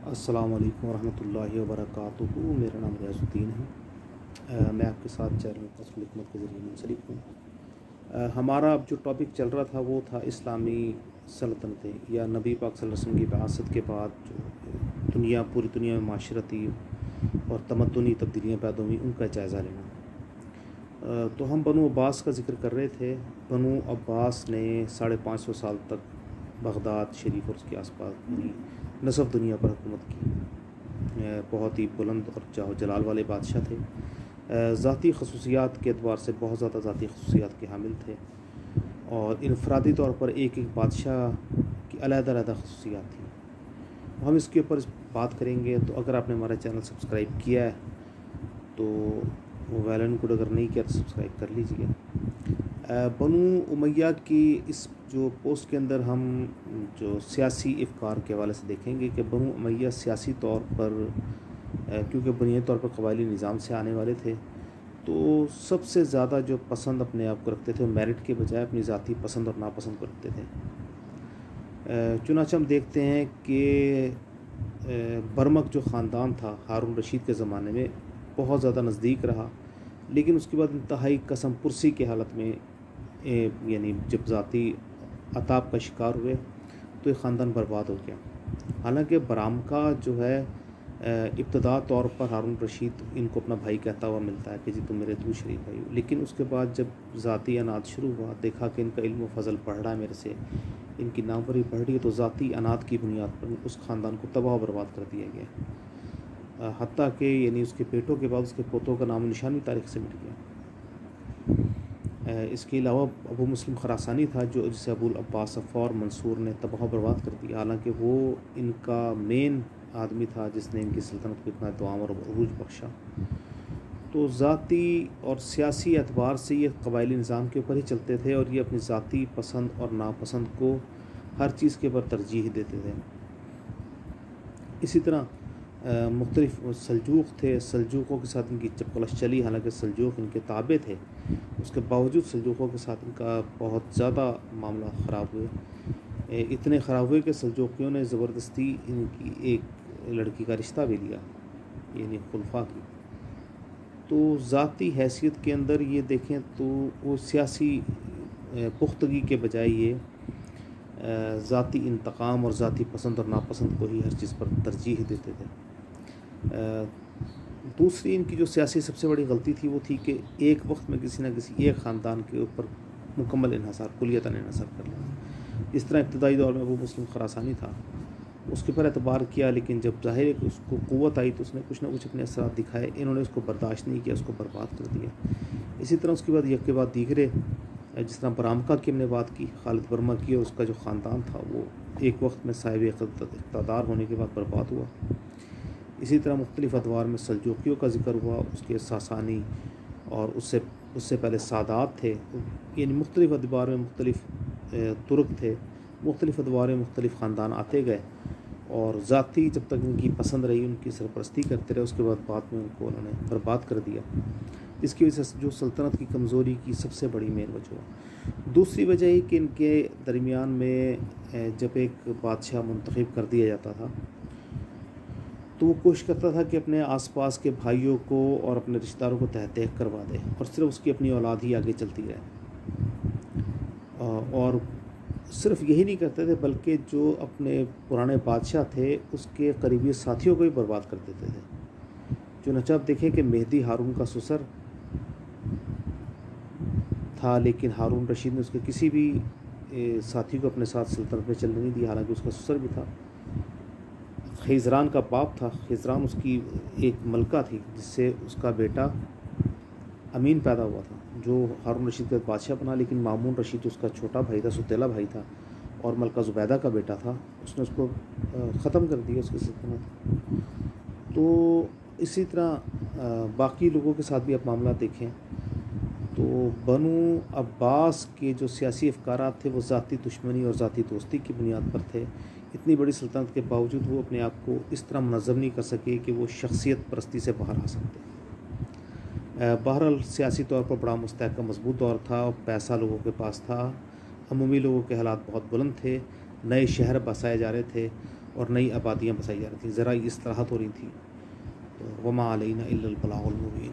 अस्सलाम वालेकुम रहमतुल्लाहि व बरकातुहू। मेरा नाम रियाजुद्दीन है। मैं आपके साथ चैनल क़स्मुल हिकमत के ज़रिए मुंसलिक हूँ। हमारा अब जो टॉपिक चल रहा था वो था इस्लामी सल्तनतें या नबी पाक सल्लल्लाहु अलैहि वसल्लम की बआसत के बाद जो पूरी दुनिया में माशरती और तमद्दुनी तब्दीलियाँ पैदा हुई उनका जायज़ा लेना। तो हम बनु अब्बास का ज़िक्र कर रहे थे। बनु अब्बास ने 550 साल तक बगदाद शरीफ और उसके आसपास यानी नसब दुनिया पर हुकूमत की। बहुत ही बुलंद और जाहो जलाल वाले बादशाह थे। ज़ाती खसूसियात के अतबार से बहुत ज़्यादा ज़ाती खसूसियात के हामिल थे और इनफरादी तौर पर एक एक बादशाह की अलग-अलग खसूसियात थी। हम इसके ऊपर बात करेंगे। तो अगर आपने हमारा चैनल सब्सक्राइब किया है तो वेल एंड गुड, अगर नहीं किया तो सब्सक्राइब कर लीजिए। बनु उमैया की इस जो पोस्ट के अंदर हम जो सियासी इफ़कार के हवाले से देखेंगे कि बनु उमैया सियासी तौर पर क्योंकि बुनियादी तौर पर कबायली निज़ाम से आने वाले थे तो सबसे ज़्यादा जो पसंद अपने आप को रखते थे वो मेरिट के बजाय अपनी ज़ाती पसंद और नापसंद को रखते थे। चुनांचे हम देखते हैं कि बर्मक जो ख़ानदान था हारून रशीद के ज़माने में बहुत ज़्यादा नज़दीक रहा, लेकिन उसके बाद इंतहाई कसम पुरसी की हालत में यानी जब ज़ाती अताब का शिकार हुए तो ये ख़ानदान बर्बाद हो गया। हालांकि बरामका जो है इब्तदा तौर पर हारून रशीद इनको अपना भाई कहता हुआ मिलता है कि जी तुम मेरे तू शरीफ भाई हो, लेकिन उसके बाद जब ज़ाती अनाद शुरू हुआ, देखा कि इनका इल्म व फ़ज़ल बढ़ रहा है मेरे से, इनकी नामवरी बढ़ रही है, तो ज़ाती अनाद की बुनियाद पर उस ख़ानदान को तबाह बर्बाद कर दिया गया। हत्ता कि यानी उसके बेटों के बाद उसके पोतों का नाम निशान भी तारीख़ से मिट गया। इसके अलावा अबू मुस्लिम खरासानी था जिसे अबुल अब्बास सफ़ार मंसूर ने तबाह बर्बाद कर दिया। हालांकि वो इनका मेन आदमी था जिसने इनकी सल्तनत को इतना दुआम और अरूज बख्शा। तो ज़ाती और सियासी एतबार से ये कबायली निज़ाम के ऊपर ही चलते थे और ये अपनी ज़ाती पसंद और नापसंद को हर चीज़ के ऊपर तरजीह देते थे। इसी तरह मुख्तलिफ सल्जूक़ थे, सल्जूक़ों के साथ इनकी चपकलश चली। हालांकि सल्जूक़ इनके ताबे थे, उसके बावजूद सल्जूक़ों के साथ इनका बहुत ज़्यादा मामला ख़राब हुए। इतने ख़राब हुए कि सल्जूक़ियों ने ज़बरदस्ती इनकी एक लड़की का रिश्ता भी लिया, यानी खुलफा की। तो ज़ाती हैसियत के अंदर ये देखें तो वो सियासी पुख्तगी के बजाय ये ज़ाती इंतकाम और ज़ाती पसंद और नापसंद को ही हर चीज़ पर तरजीह देते थे। दूसरी इनकी जो सियासी सबसे बड़ी गलती थी वो थी कि एक वक्त में किसी न किसी एक ख़ानदान के ऊपर मुकम्मल इन्हसार कुलियतन इन्हसार कर लेना। इस तरह इब्तदाई दौर में अबू मुस्लिम खरासानी था, उसके पर एतबार किया, लेकिन जब ज़ाहिर है कि उसको क़ुव्वत आई तो उसने कुछ ना कुछ अपने असरात दिखाए। इन्होंने उसको बर्दाश्त नहीं किया, उसको बर्बाद कर दिया। इसी तरह उसके बाद एक के बाद दीगरे, जिस तरह बरामका की हमने बात की, खालिद बर्मा की, और उसका जो ख़ानदान था वो एक वक्त में साहिब इक़्तिदार होने के बाद बर्बाद हुआ। इसी तरह मुख्तलिफ़ अदवार में सल्जूक़ियों का ज़िक्र हुआ, उसके सासानी और उससे पहले सादात थे। यानी मुख्तलिफ़ अदवार में मुख्तलिफ़ तुर्क थे, मुख्तलिफ़ अदवार में मुख्तलिफ़ ख़ानदान आते गए और ज़ाती जब तक इनकी पसंद रही उनकी सरपरस्ती करते रहे। उसके बाद में उनको उन्होंने बर्बाद कर दिया। इसकी वजह से जो सल्तनत की कमज़ोरी की सबसे बड़ी मेन वजह। दूसरी वजह ये कि इनके दरमियान में जब एक बादशाह मुंतखब कर दिया जाता था तो वो कोशिश करता था कि अपने आसपास के भाइयों को और अपने रिश्तेदारों को तहत करवा दे और सिर्फ उसकी अपनी औलाद ही आगे चलती रहे। और सिर्फ यही नहीं करते थे बल्कि जो अपने पुराने बादशाह थे उसके करीबी साथियों को भी बर्बाद कर देते थे। चुनांचे आप देखें कि मेहदी हारून का ससुर था, लेकिन हारून रशीद ने उसके किसी भी साथी को अपने साथ सल्तनत में चलने नहीं दिया, हालांकि उसका ससुर भी था। खिज़रान का बाप था। खिज़रान उसकी एक मलका थी जिससे उसका बेटा अमीन पैदा हुआ था, जो हारून रशीद का बादशाह बना। लेकिन मामून रशीद उसका छोटा भाई था, सुतेला भाई था और मलका ज़ुबैदा का बेटा था, उसने उसको ख़त्म कर दिया उसकी सल्तनत। तो इसी तरह बाकी लोगों के साथ भी आप मामला देखें तो बनु अब्बास के जो सियासी अफ़कारात थे वो ज़ाती दुश्मनी और ज़ाती दोस्ती की बुनियाद पर थे। इतनी बड़ी सल्तनत के बावजूद वो अपने आप को इस तरह मुनज़्ज़म नहीं कर सके कि वो शख्सियत परस्ती से बाहर आ सकते। बहरहाल सियासी तौर पर बड़ा मुस्तहकम मजबूत दौर था और पैसा लोगों के पास था, अमूमी लोगों के हालात बहुत बुलंद थे, नए शहर बसाए जा रहे थे और नई आबादियाँ बसाई जा रही थी, ज़रा इस्तराहत हो रही थी। तो वमा अलैना इल्लल बलागुल मुबीन।